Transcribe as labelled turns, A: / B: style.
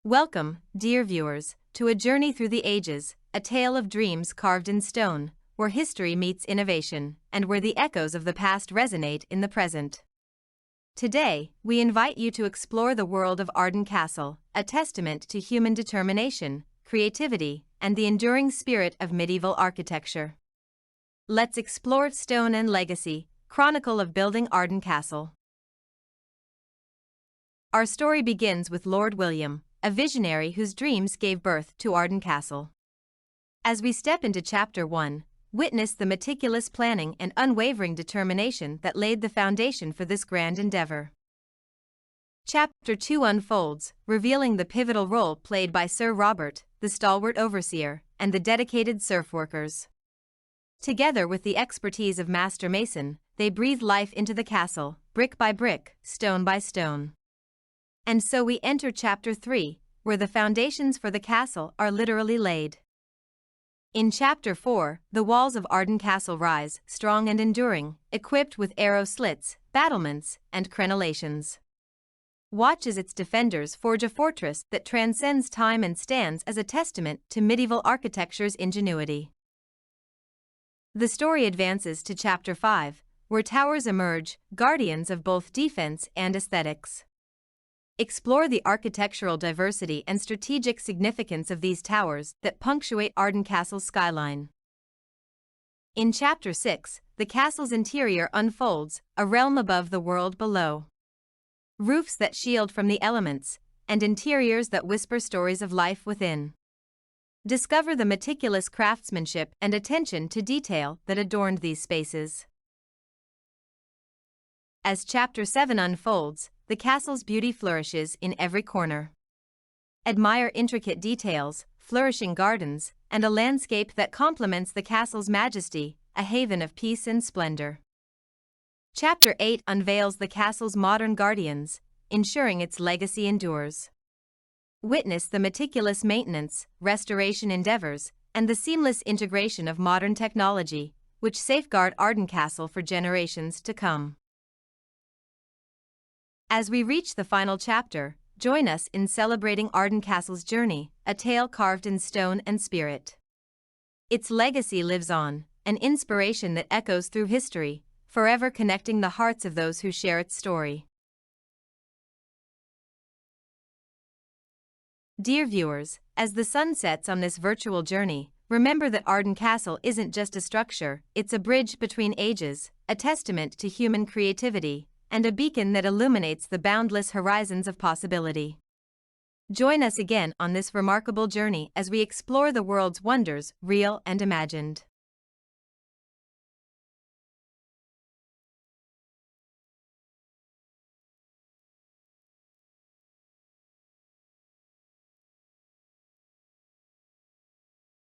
A: Welcome, dear viewers, to a journey through the ages, a tale of dreams carved in stone, where history meets innovation, and where the echoes of the past resonate in the present. Today, we invite you to explore the world of Ardencastle, a testament to human determination, creativity, and the enduring spirit of medieval architecture. Let's explore Stone and Legacy, Chronicle of Building Ardencastle. Our story begins with Lord William, a visionary whose dreams gave birth to Ardencastle. As we step into Chapter 1, witness the meticulous planning and unwavering determination that laid the foundation for this grand endeavor. Chapter 2 unfolds, revealing the pivotal role played by Sir Robert, the stalwart overseer, and the dedicated serf workers. Together with the expertise of Master Mason, they breathe life into the castle, brick by brick, stone by stone. And so we enter Chapter 3, where the foundations for the castle are literally laid. In Chapter 4, the walls of Ardencastle rise, strong and enduring, equipped with arrow slits, battlements, and crenellations. Watch as its defenders forge a fortress that transcends time and stands as a testament to medieval architecture's ingenuity. The story advances to Chapter 5, where towers emerge, guardians of both defense and aesthetics. Explore the architectural diversity and strategic significance of these towers that punctuate Ardencastle's skyline. In Chapter 6, the castle's interior unfolds, a realm above the world below. Roofs that shield from the elements, and interiors that whisper stories of life within. Discover the meticulous craftsmanship and attention to detail that adorned these spaces. As Chapter 7 unfolds, the castle's beauty flourishes in every corner. Admire intricate details, flourishing gardens, and a landscape that complements the castle's majesty, a haven of peace and splendor. Chapter 8 unveils the castle's modern guardians, ensuring its legacy endures. Witness the meticulous maintenance, restoration endeavors, and the seamless integration of modern technology, which safeguard Ardencastle for generations to come. As we reach the final chapter, join us in celebrating Ardencastle's journey, a tale carved in stone and spirit. Its legacy lives on, an inspiration that echoes through history, forever connecting the hearts of those who share its story. Dear viewers, as the sun sets on this virtual journey, remember that Ardencastle isn't just a structure, it's a bridge between ages, a testament to human creativity, and a beacon that illuminates the boundless horizons of possibility. Join us again on this remarkable journey as we explore the world's wonders, real and imagined.